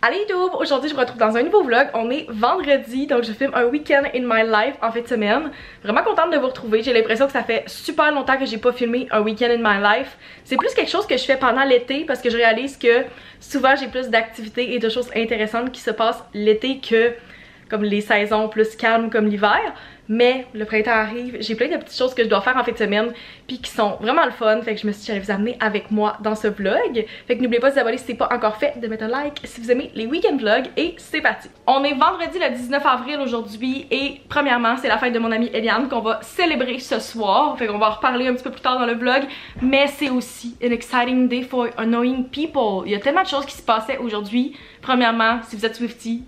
Allez YouTube, aujourd'hui je vous retrouve dans un nouveau vlog. On est vendredi, donc je filme un week-end in my life en fin de semaine. Vraiment contente de vous retrouver, j'ai l'impression que ça fait super longtemps que j'ai pas filmé un week-end in my life. C'est plus quelque chose que je fais pendant l'été parce que je réalise que souvent j'ai plus d'activités et de choses intéressantes qui se passent l'été que comme les saisons plus calmes comme l'hiver. Mais le printemps arrive, j'ai plein de petites choses que je dois faire en fin de semaine puis qui sont vraiment le fun, fait que je me suis dit j'allais vous amener avec moi dans ce vlog. Fait que n'oubliez pas de vous abonner si c'est pas encore fait, de mettre un like si vous aimez les week-end vlogs et c'est parti. On est vendredi le 19 avril aujourd'hui et premièrement c'est la fête de mon amie Eliane qu'on va célébrer ce soir, fait qu'on va en reparler un petit peu plus tard dans le vlog, mais c'est aussi an exciting day for annoying people. Il y a tellement de choses qui se passaient aujourd'hui. Premièrement, si vous êtes Swiftie,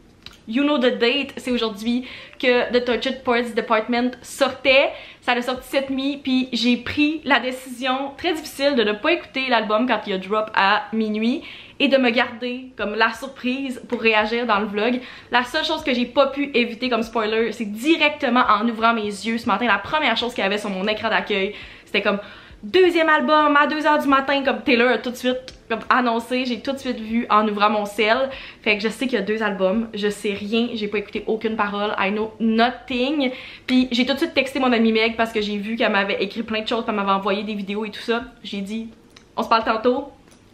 you know the date, c'est aujourd'hui que The Tortured Poets Department sortait. Ça a sorti cette nuit, puis j'ai pris la décision très difficile de ne pas écouter l'album quand il a drop à minuit et de me garder comme la surprise pour réagir dans le vlog. La seule chose que j'ai pas pu éviter comme spoiler, c'est directement en ouvrant mes yeux ce matin, la première chose qu'il y avait sur mon écran d'accueil, c'était comme deuxième album à 2 h du matin, comme Taylor a tout de suite comme annoncé, j'ai tout de suite vu en ouvrant mon cell. Fait que je sais qu'il y a 2 albums, je sais rien, j'ai pas écouté aucune parole, I know nothing. Puis j'ai tout de suite texté mon amie Meg parce que j'ai vu qu'elle m'avait écrit plein de choses, qu'elle m'avait envoyé des vidéos et tout ça. J'ai dit, on se parle tantôt,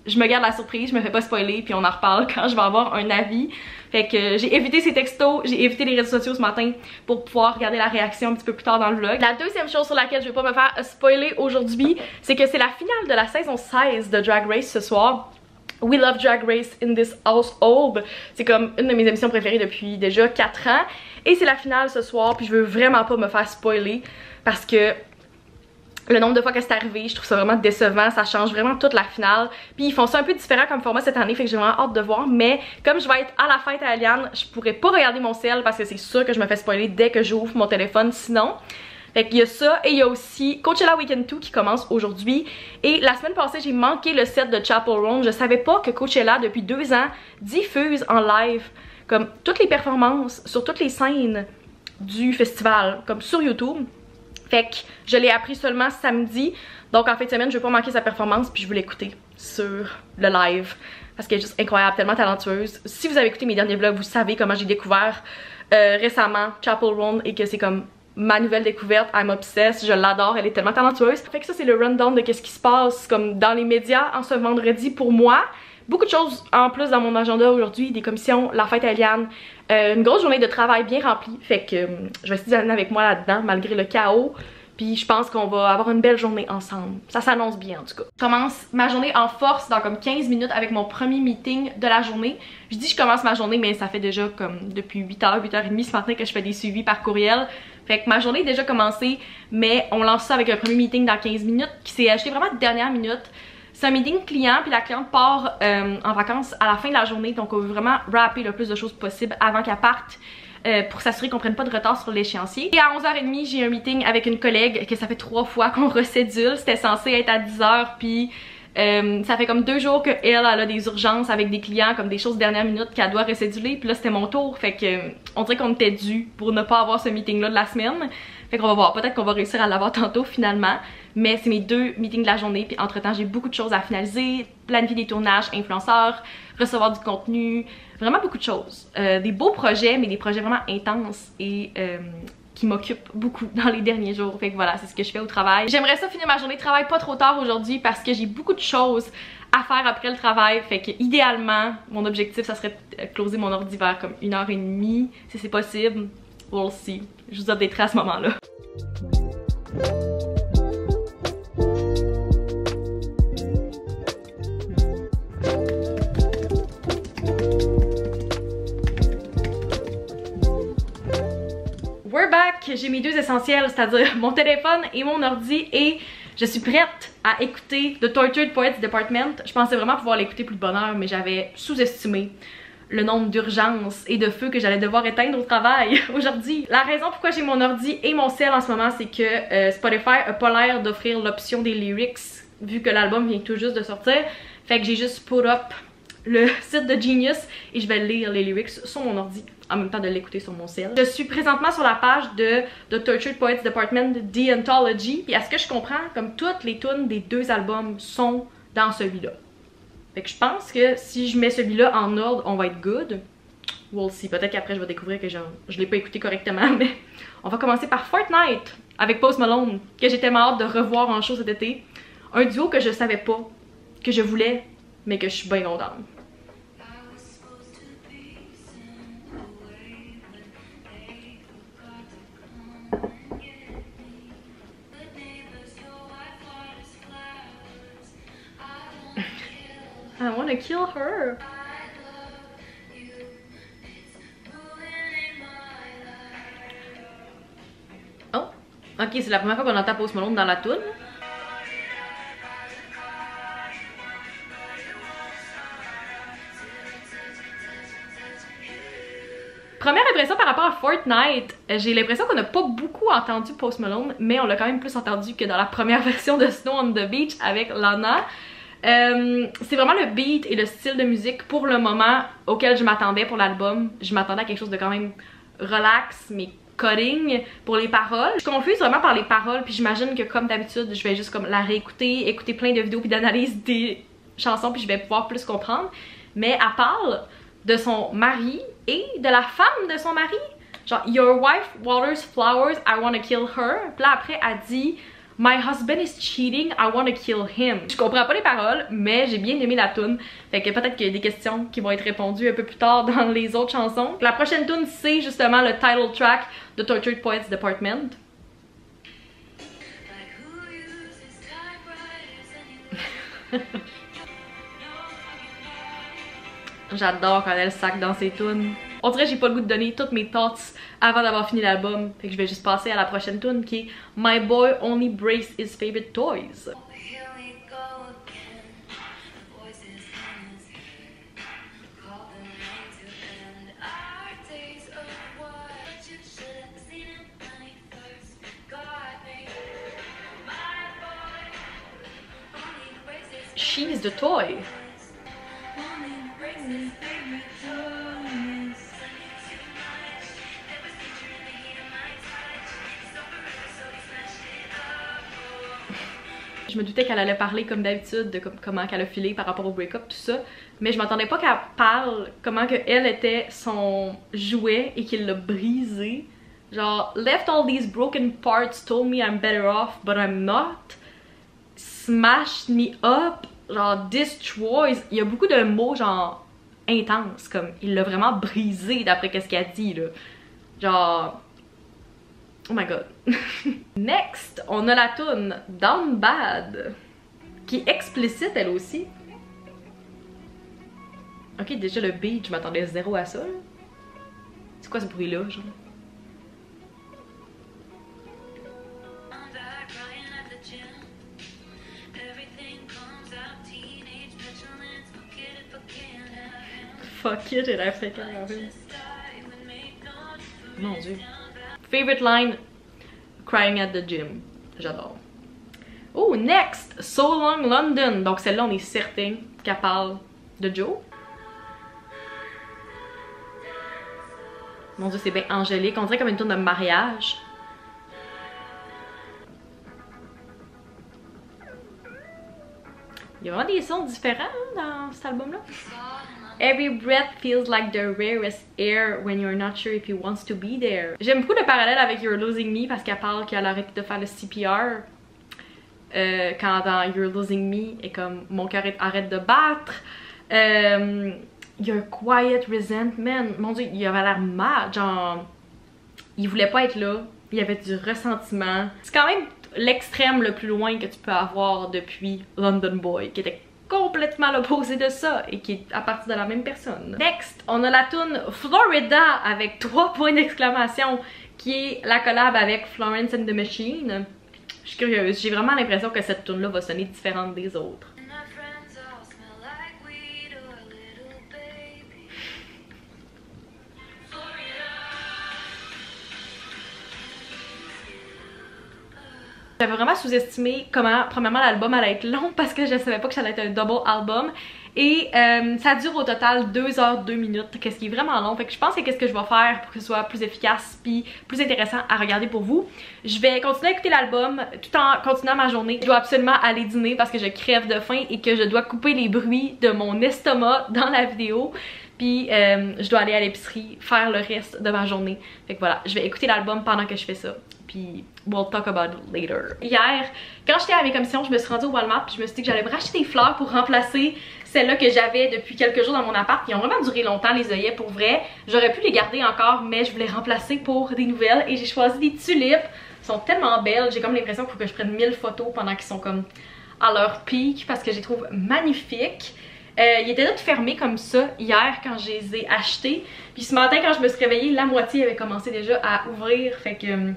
je me garde la surprise, je me fais pas spoiler, puis on en reparle quand je vais avoir un avis. Fait que j'ai évité ces textos, j'ai évité les réseaux sociaux ce matin pour pouvoir regarder la réaction un petit peu plus tard dans le vlog. La deuxième chose sur laquelle je vais pas me faire spoiler aujourd'hui, c'est que c'est la finale de la saison 16 de Drag Race ce soir. We love Drag Race in this household. C'est comme une de mes émissions préférées depuis déjà 4 ans. Et c'est la finale ce soir, puis je veux vraiment pas me faire spoiler parce que le nombre de fois que c'est arrivé, je trouve ça vraiment décevant, ça change vraiment toute la finale. Puis ils font ça un peu différent comme format cette année, fait que j'ai vraiment hâte de voir. Mais comme je vais être à la fête à Eliane, je pourrais pas regarder mon cell parce que c'est sûr que je me fais spoiler dès que j'ouvre mon téléphone sinon. Fait qu'il y a ça et il y a aussi Coachella Weekend 2 qui commence aujourd'hui. Et la semaine passée, j'ai manqué le set de Chapel Roan. Je savais pas que Coachella, depuis 2 ans, diffuse en live comme toutes les performances sur toutes les scènes du festival, comme sur YouTube. Fait que je l'ai appris seulement samedi, donc en fin de semaine je veux pas manquer sa performance puis je veux l'écouter sur le live parce qu'elle est juste incroyable, tellement talentueuse. Si vous avez écouté mes derniers vlogs, vous savez comment j'ai découvert récemment Chapel Roan et que c'est comme ma nouvelle découverte, I'm obsessed, je l'adore, elle est tellement talentueuse. Fait que ça c'est le rundown de qu'est-ce qui se passe comme dans les médias en ce vendredi pour moi. Beaucoup de choses en plus dans mon agenda aujourd'hui, des commissions, la fête à Eliane, une grosse journée de travail bien remplie. Fait que je vais essayer d'amener avec moi là-dedans malgré le chaos. Puis je pense qu'on va avoir une belle journée ensemble. Ça s'annonce bien en tout cas. Je commence ma journée en force dans comme 15 minutes avec mon premier meeting de la journée. Je dis je commence ma journée mais ça fait déjà comme depuis 8h, 8h30 ce matin que je fais des suivis par courriel. Fait que ma journée est déjà commencée mais on lance ça avec un premier meeting dans 15 minutes qui s'est acheté vraiment de dernière minute. C'est un meeting client, puis la cliente part en vacances à la fin de la journée, donc on veut vraiment wrapper le plus de choses possible avant qu'elle parte pour s'assurer qu'on prenne pas de retard sur l'échéancier. Et à 11h30, j'ai un meeting avec une collègue que ça fait 3 fois qu'on recédule, c'était censé être à 10h, puis ça fait comme 2 jours qu'elle a des urgences avec des clients, comme des choses dernière minute qu'elle doit recéduler, puis là c'était mon tour, fait que on dirait qu'on était dû pour ne pas avoir ce meeting là de la semaine. Fait qu'on va voir, peut-être qu'on va réussir à l'avoir tantôt finalement. Mais c'est mes 2 meetings de la journée, puis entre temps j'ai beaucoup de choses à finaliser, planifier des tournages, influenceurs, recevoir du contenu, vraiment beaucoup de choses. Des beaux projets, mais des projets vraiment intenses et qui m'occupent beaucoup dans les derniers jours. Fait que voilà, c'est ce que je fais au travail. J'aimerais ça finir ma journée de travail pas trop tard aujourd'hui parce que j'ai beaucoup de choses à faire après le travail. Fait que idéalement, mon objectif ça serait de closer mon ordi vers comme 1h30 si c'est possible. We'll see. Je vous updaterai à ce moment-là. We're back! J'ai mes 2 essentiels, c'est-à-dire mon téléphone et mon ordi et je suis prête à écouter The Tortured Poets Department. Je pensais vraiment pouvoir l'écouter plus de bonne heure, mais j'avais sous-estimé le nombre d'urgences et de feux que j'allais devoir éteindre au travail aujourd'hui. La raison pourquoi j'ai mon ordi et mon cell en ce moment, c'est que Spotify a pas l'air d'offrir l'option des lyrics vu que l'album vient tout juste de sortir. Fait que j'ai juste put up le site de Genius et je vais lire les lyrics sur mon ordi en même temps de l'écouter sur mon cell. Je suis présentement sur la page de The Tortured Poets Department The Anthology. Puis à ce que je comprends, comme toutes les tunes des 2 albums sont dans celui-là. Fait que je pense que si je mets celui-là en ordre, on va être good. We'll see. Peut-être qu'après je vais découvrir que je l'ai pas écouté correctement, mais on va commencer par Fortnite avec Post Malone, que j'ai tellement hâte de revoir en show cet été. Un duo que je savais pas, que je voulais, mais que je suis bien contente. I wanna kill her. Oh, ok, c'est la première fois qu'on entend Post Malone dans la toune. Première impression par rapport à Fortnite, j'ai l'impression qu'on n'a pas beaucoup entendu Post Malone, mais on l'a quand même plus entendu que dans la première version de Snow on the Beach avec Lana. C'est vraiment le beat et le style de musique pour le moment auquel je m'attendais pour l'album. Je m'attendais à quelque chose de quand même relax mais cutting pour les paroles. Je suis confuse vraiment par les paroles, puis j'imagine que comme d'habitude je vais juste comme la réécouter, écouter plein de vidéos puis d'analyse des chansons, puis je vais pouvoir plus comprendre. Mais elle parle de son mari et de la femme de son mari. Genre, your wife waters flowers, I wanna kill her. Puis là après elle dit my husband is cheating, I wanna kill him. Je comprends pas les paroles, mais j'ai bien aimé la tune. Fait que peut-être qu'il y a des questions qui vont être répondues un peu plus tard dans les autres chansons. La prochaine tune, c'est justement le title track de Tortured Poets Department. J'adore quand elle sac dans ses tunes. On dirait que j'ai pas le goût de donner toutes mes thoughts avant d'avoir fini l'album. Fait que je vais juste passer à la prochaine tune qui est My Boy Only Breaks His Favorite Toys. She's the toy. Je me doutais qu'elle allait parler comme d'habitude de comment qu'elle a filé par rapport au break-up, tout ça. Mais je m'attendais pas qu'elle parle comment que elle était son jouet et qu'il l'a brisé. Genre, left all these broken parts, told me I'm better off, but I'm not. Smashed me up, genre destroys. Il y a beaucoup de mots genre intenses, comme il l'a vraiment brisé d'après qu'est-ce qu'elle a dit là. Genre... Oh my god. Next, on a la toune Down Bad, qui est explicite elle aussi. Ok, déjà le beat, je m'attendais zéro à ça. C'est quoi ce bruit-là, genre? Fuck it, et la fait mon dieu. Favorite line, crying at the gym. J'adore. Oh, next, So Long London. Donc celle-là, on est certain qu'elle parle de Joe. Mon dieu, c'est bien angélique. On dirait comme une tourne de mariage. Il y a vraiment des sons différents dans cet album-là. Every breath feels like the rarest air when you're not sure if he wants to be there. J'aime beaucoup le parallèle avec You're Losing Me parce qu'elle parle qu'elle arrête de faire le CPR. Quand dans You're Losing Me, et comme mon cœur arrête de battre. Your quiet resentment. Mon dieu, il avait l'air mal. Genre, il voulait pas être là. Il y avait du ressentiment. C'est quand même l'extrême le plus loin que tu peux avoir depuis London Boy, qui était complètement l'opposé de ça et qui est à partir de la même personne. Next, on a la tune Florida avec 3 points d'exclamation qui est la collab avec Florence and the Machine. Je suis curieuse, j'ai vraiment l'impression que cette tune là va sonner différente des autres. J'avais vraiment sous-estimé comment, premièrement, l'album allait être long parce que je savais pas que ça allait être un double album. Et ça dure au total 2 heures 2 minutes, qu'est-ce qui est vraiment long. Fait que je pense que qu'est-ce que je vais faire pour que ce soit plus efficace puis plus intéressant à regarder pour vous. Je vais continuer à écouter l'album tout en continuant ma journée. Je dois absolument aller dîner parce que je crève de faim et que je dois couper les bruits de mon estomac dans la vidéo. Puis je dois aller à l'épicerie faire le reste de ma journée. Fait que voilà, je vais écouter l'album pendant que je fais ça. Puis we'll talk about it later. Hier, quand j'étais à mes commissions, je me suis rendue au Walmart puis je me suis dit que j'allais me racheter des fleurs pour remplacer celles-là que j'avais depuis quelques jours dans mon appart. Ils ont vraiment duré longtemps, les œillets, pour vrai. J'aurais pu les garder encore, mais je voulais remplacer pour des nouvelles. Et j'ai choisi des tulipes. Elles sont tellement belles. J'ai comme l'impression qu'il faut que je prenne 1000 photos pendant qu'ils sont comme à leur pic parce que je les trouve magnifiques. Ils étaient tous fermés comme ça hier quand je les ai achetés. Puis ce matin, quand je me suis réveillée, la moitié avait commencé déjà à ouvrir. Fait que,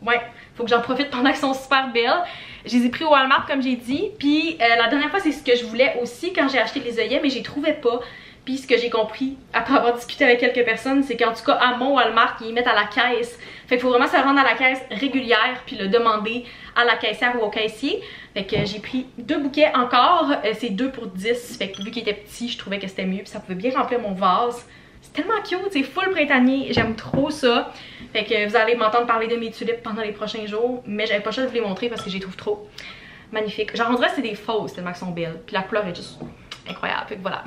ouais, faut que j'en profite pendant qu'elles sont super belles. Je les ai pris au Walmart comme j'ai dit. Puis la dernière fois, c'est ce que je voulais aussi quand j'ai acheté les œillets, mais je les trouvais pas. Puis ce que j'ai compris après avoir discuté avec quelques personnes, c'est qu'en tout cas à mon Walmart, ils mettent à la caisse. Fait qu'il faut vraiment se rendre à la caisse régulière puis le demander à la caissière ou au caissier. Fait que j'ai pris 2 bouquets encore, c'est 2 pour 10. Fait que vu qu'ils étaient petits, je trouvais que c'était mieux puis ça pouvait bien remplir mon vase. C'est tellement cute, c'est full printanier, j'aime trop ça. Fait que vous allez m'entendre parler de mes tulipes pendant les prochains jours, mais j'avais pas le choix de vous les montrer parce que je les trouve trop magnifiques. Genre on dirait que c'est des fausses tellement qu'elles sont belles. Puis la couleur est juste incroyable, fait que voilà.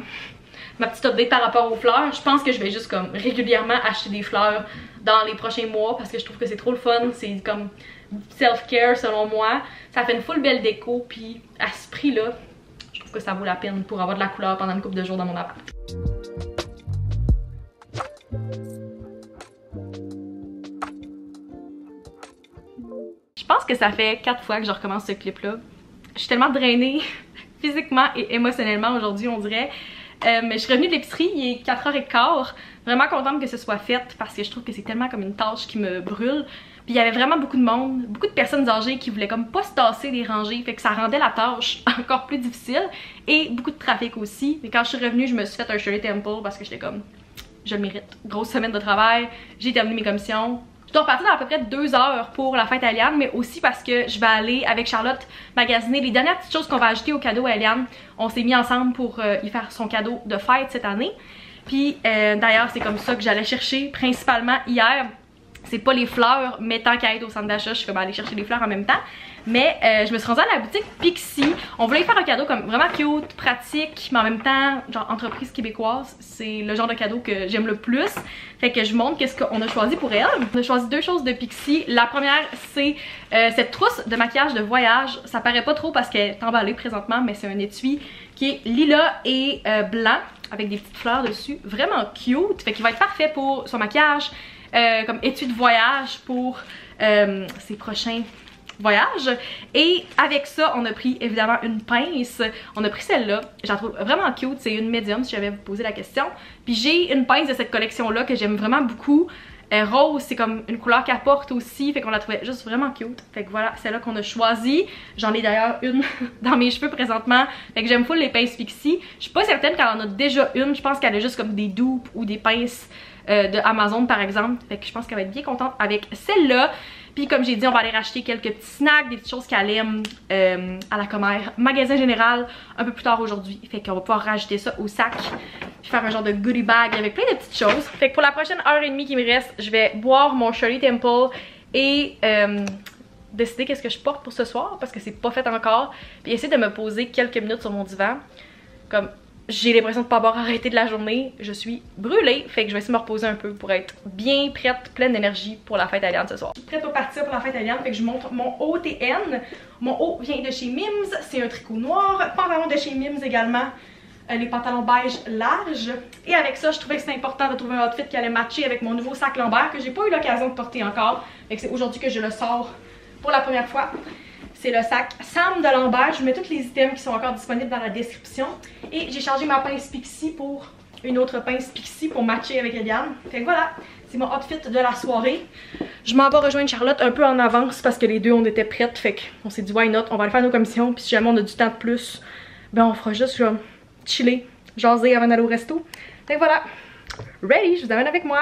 Ma petite update par rapport aux fleurs, je pense que je vais juste comme régulièrement acheter des fleurs dans les prochains mois parce que je trouve que c'est trop le fun, c'est comme self-care selon moi. Ça fait une full belle déco puis à ce prix là, je trouve que ça vaut la peine pour avoir de la couleur pendant une couple de jours dans mon appart. Je pense que ça fait 4 fois que je recommence ce clip là. Je suis tellement drainée physiquement et émotionnellement aujourd'hui on dirait. Mais je suis revenue de l'épicerie, il est 4h15, vraiment contente que ce soit fait parce que je trouve que c'est tellement comme une tâche qui me brûle. Puis il y avait vraiment beaucoup de monde, beaucoup de personnes âgées qui voulaient comme pas se tasser des rangées, fait que ça rendait la tâche encore plus difficile et beaucoup de trafic aussi. Mais quand je suis revenue, je me suis fait un Shirley Temple parce que j'étais comme, je le mérite. Grosse semaine de travail, j'ai terminé mes commissions. Je dois repartir dans à peu près 2 heures pour la fête à Eliane, mais aussi parce que je vais aller avec Charlotte magasiner les dernières petites choses qu'on va ajouter au cadeau à Eliane. On s'est mis ensemble pour y faire son cadeau de fête cette année. Puis d'ailleurs c'est comme ça que j'allais chercher principalement hier. C'est pas les fleurs, mais tant qu'à être au centre d'achat, je vais aller chercher les fleurs en même temps. Mais je me suis rendue à la boutique Pixie. On voulait faire un cadeau comme vraiment cute, pratique, mais en même temps, genre entreprise québécoise. C'est le genre de cadeau que j'aime le plus. Fait que je montre qu'est-ce qu'on a choisi pour elle. On a choisi 2 choses de Pixie. La première, c'est cette trousse de maquillage de voyage. Ça paraît pas trop parce qu'elle est emballée présentement, mais c'est un étui qui est lilas et blanc avec des petites fleurs dessus. Vraiment cute. Fait qu'il va être parfait pour son maquillage. Comme étui de voyage pour ses prochains voyages. Et avec ça, on a pris évidemment une pince. On a pris celle-là. Je la trouve vraiment cute. C'est une médium si j'avais posé la question. Puis j'ai une pince de cette collection-là que j'aime vraiment beaucoup. Rose, c'est comme une couleur qu'elle porte aussi. Fait qu'on la trouvait juste vraiment cute. Fait que voilà, celle-là qu'on a choisie. J'en ai d'ailleurs une dans mes cheveux présentement. Fait que j'aime full les pinces Pixie. Je suis pas certaine qu'elle en a déjà une. Je pense qu'elle a juste comme des dupes ou des pinces de Amazon par exemple. Fait que je pense qu'elle va être bien contente avec celle-là. Puis comme j'ai dit, on va aller racheter quelques petits snacks, des petites choses qu'elle aime à la Commère Magasin Général un peu plus tard aujourd'hui. Fait qu'on va pouvoir rajouter ça au sac. Puis faire un genre de goodie bag avec plein de petites choses. Fait que pour la prochaine heure et demie qui me reste, je vais boire mon Shirley Temple et décider qu'est-ce que je porte pour ce soir parce que c'est pas fait encore. Puis essayer de me poser quelques minutes sur mon divan. Comme j'ai l'impression de pas avoir arrêté de la journée, je suis brûlée, fait que je vais essayer de me reposer un peu pour être bien prête, pleine d'énergie pour la fête à Eliane ce soir. Je suis prête pour partir pour la fête à Eliane, fait que je montre mon haut TN. Mon haut vient de chez Mims, c'est un tricot noir, pantalon de chez Mims également, les pantalons beige larges. Et avec ça, je trouvais que c'était important de trouver un outfit qui allait matcher avec mon nouveau sac Lambert que j'ai pas eu l'occasion de porter encore. Fait que c'est aujourd'hui que je le sors pour la première fois. C'est le sac Sam de Lambert. Je vous mets tous les items qui sont encore disponibles dans la description. Et j'ai changé ma pince Pixie pour une autre pince Pixie pour matcher avec Eliane. Fait que voilà, c'est mon outfit de la soirée. Je m'en vais rejoindre Charlotte un peu en avance parce que les deux on était prêtes. Fait qu'on s'est dit why not, on va aller faire nos commissions. Puis si jamais on a du temps de plus, ben on fera juste genre, chiller, jaser avant d'aller au resto. Fait que voilà, ready, je vous amène avec moi.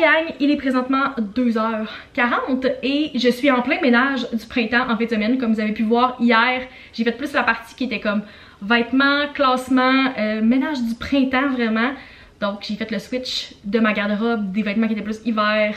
gang, il est présentement 2h40 et je suis en plein ménage du printemps en fin de semaine. Comme vous avez pu voir hier, j'ai fait plus la partie qui était comme vêtements, classement, ménage du printemps vraiment. Donc j'ai fait le switch de ma garde-robe, des vêtements qui étaient plus hiver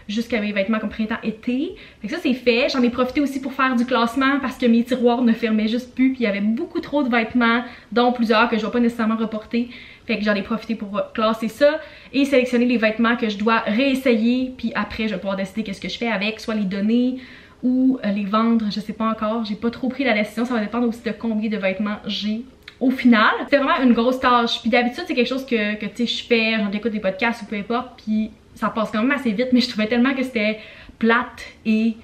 jusqu'à mes vêtements comme printemps-été. Fait que ça c'est fait. J'en ai profité aussi pour faire du classement parce que mes tiroirs ne fermaient juste plus. Puis il y avait beaucoup trop de vêtements, dont plusieurs que je ne vais pas nécessairement reporter. Fait que j'en ai profité pour classer ça et sélectionner les vêtements que je dois réessayer. Puis après je vais pouvoir décider qu'est-ce que je fais avec, soit les donner ou les vendre, je sais pas encore. J'ai pas trop pris la décision, ça va dépendre aussi de combien de vêtements j'ai. Au final, c'était vraiment une grosse tâche. Puis d'habitude, c'est quelque chose que tu sais, je fais, j'écoute des podcasts ou peu importe, puis ça passe quand même assez vite, mais je trouvais tellement que c'était plate et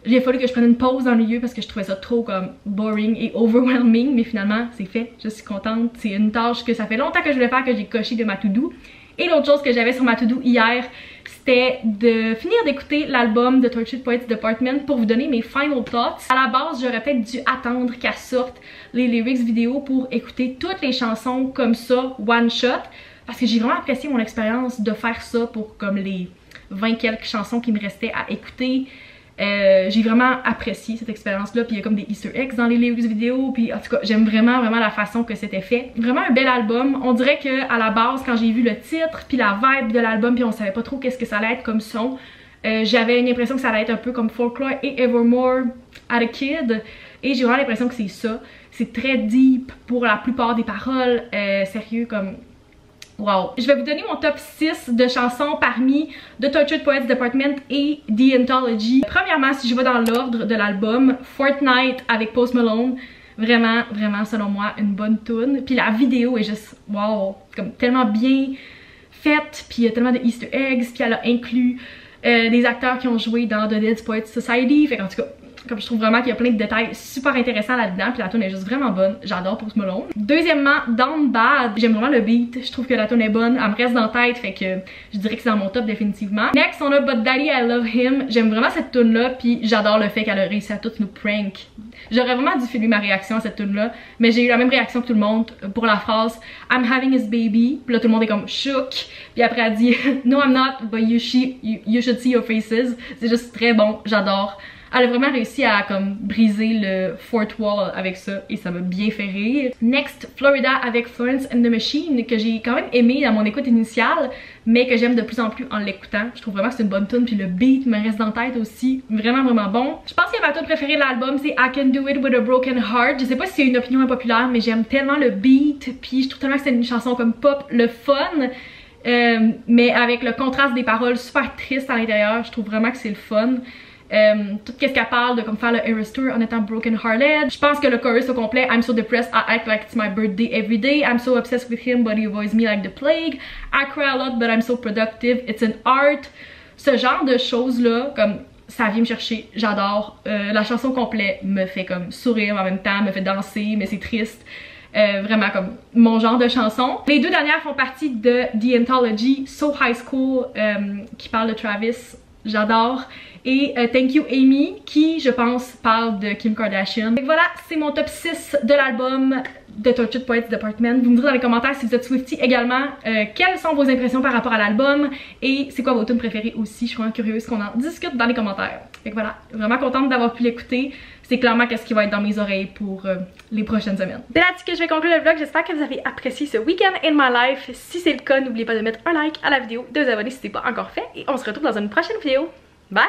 il a fallu que je prenne une pause dans le milieu parce que je trouvais ça trop comme boring et overwhelming, mais finalement, c'est fait. Je suis contente. C'est une tâche que ça fait longtemps que je voulais faire, que j'ai coché de ma to-do. Et l'autre chose que j'avais sur ma to-do hier, c'était de finir d'écouter l'album de Tortured Poets Department pour vous donner mes final thoughts. À la base, j'aurais peut-être dû attendre qu'elle sorte les lyrics vidéo pour écouter toutes les chansons comme ça, one shot, parce que j'ai vraiment apprécié mon expérience de faire ça pour comme les 20 quelques chansons qui me restaient à écouter. J'ai vraiment apprécié cette expérience-là, puis il y a comme des easter eggs dans les lyrics vidéo, puis en tout cas j'aime vraiment la façon que c'était fait. Vraiment un bel album. On dirait que à la base quand j'ai vu le titre, puis la vibe de l'album, puis on savait pas trop qu'est-ce que ça allait être comme son, j'avais une impression que ça allait être un peu comme Folklore et Evermore at a Kid, et j'ai vraiment l'impression que c'est ça. C'est très deep pour la plupart des paroles, sérieux comme... Wow! Je vais vous donner mon top 6 de chansons parmi The Tortured Poets Department et The Anthology. Premièrement, si je vais dans l'ordre de l'album, Fortnite avec Post Malone. Vraiment, selon moi, une bonne tune. Puis la vidéo est juste, wow! Comme tellement bien faite, puis il y a tellement de easter eggs, puis elle a inclus des acteurs qui ont joué dans The Dead Poets Society. Fait qu'en tout cas, comme je trouve vraiment qu'il y a plein de détails super intéressants là-dedans, puis la tune est juste vraiment bonne. J'adore Post Malone. Deuxièmement, Down Bad. J'aime vraiment le beat. Je trouve que la tune est bonne. Elle me reste dans la tête, fait que je dirais que c'est dans mon top définitivement. Next, on a But Daddy I Love Him. J'aime vraiment cette tune là, puis j'adore le fait qu'elle a réussi à toutes nous prank. J'aurais vraiment dû filmer ma réaction à cette tune là, mais j'ai eu la même réaction que tout le monde pour la phrase I'm having his baby. Puis là tout le monde est comme shook. Puis après elle dit No I'm not, but you should see your faces. C'est juste très bon. J'adore. Elle a vraiment réussi à comme briser le fourth wall avec ça et ça m'a bien fait rire. Next, Florida avec Florence and the Machine, que j'ai quand même aimé dans mon écoute initiale, mais que j'aime de plus en plus en l'écoutant. Je trouve vraiment que c'est une bonne tune, puis le beat me reste dans la tête aussi. Vraiment bon. Je pense que ma tune préférée de l'album c'est I Can Do It With a Broken Heart. Je sais pas si c'est une opinion impopulaire, mais j'aime tellement le beat, puis je trouve tellement que c'est une chanson comme pop, le fun. Mais avec le contraste des paroles super tristes à l'intérieur, je trouve vraiment que c'est le fun. Tout ce qu'elle parle de comme faire le Eras Tour en étant broken hearted. Je pense que le chorus au complet, I'm so depressed, I act like it's my birthday every day. I'm so obsessed with him, but he avoids me like the plague. I cry a lot, but I'm so productive. It's an art. Ce genre de choses là, comme ça vient me chercher, j'adore. La chanson complète me fait comme sourire en même temps, me fait danser, mais c'est triste. Vraiment comme mon genre de chanson. Les deux dernières font partie de The Anthology, So High School, qui parle de Travis. J'adore. Et Thank You Amy, qui je pense parle de Kim Kardashian. Donc voilà, c'est mon top 6 de l'album de Tortured Poets Department. Vous me direz dans les commentaires si vous êtes Swiftie également, quelles sont vos impressions par rapport à l'album et c'est quoi vos tunes préférées aussi. Je suis vraiment curieuse qu'on en discute dans les commentaires. Donc voilà, vraiment contente d'avoir pu l'écouter. C'est clairement qu'est-ce qui va être dans mes oreilles pour les prochaines semaines. C'est là-dessus que je vais conclure le vlog. J'espère que vous avez apprécié ce week-end in my life. Si c'est le cas, n'oubliez pas de mettre un like à la vidéo, de vous abonner si ce n'est pas encore fait et on se retrouve dans une prochaine vidéo. Bye!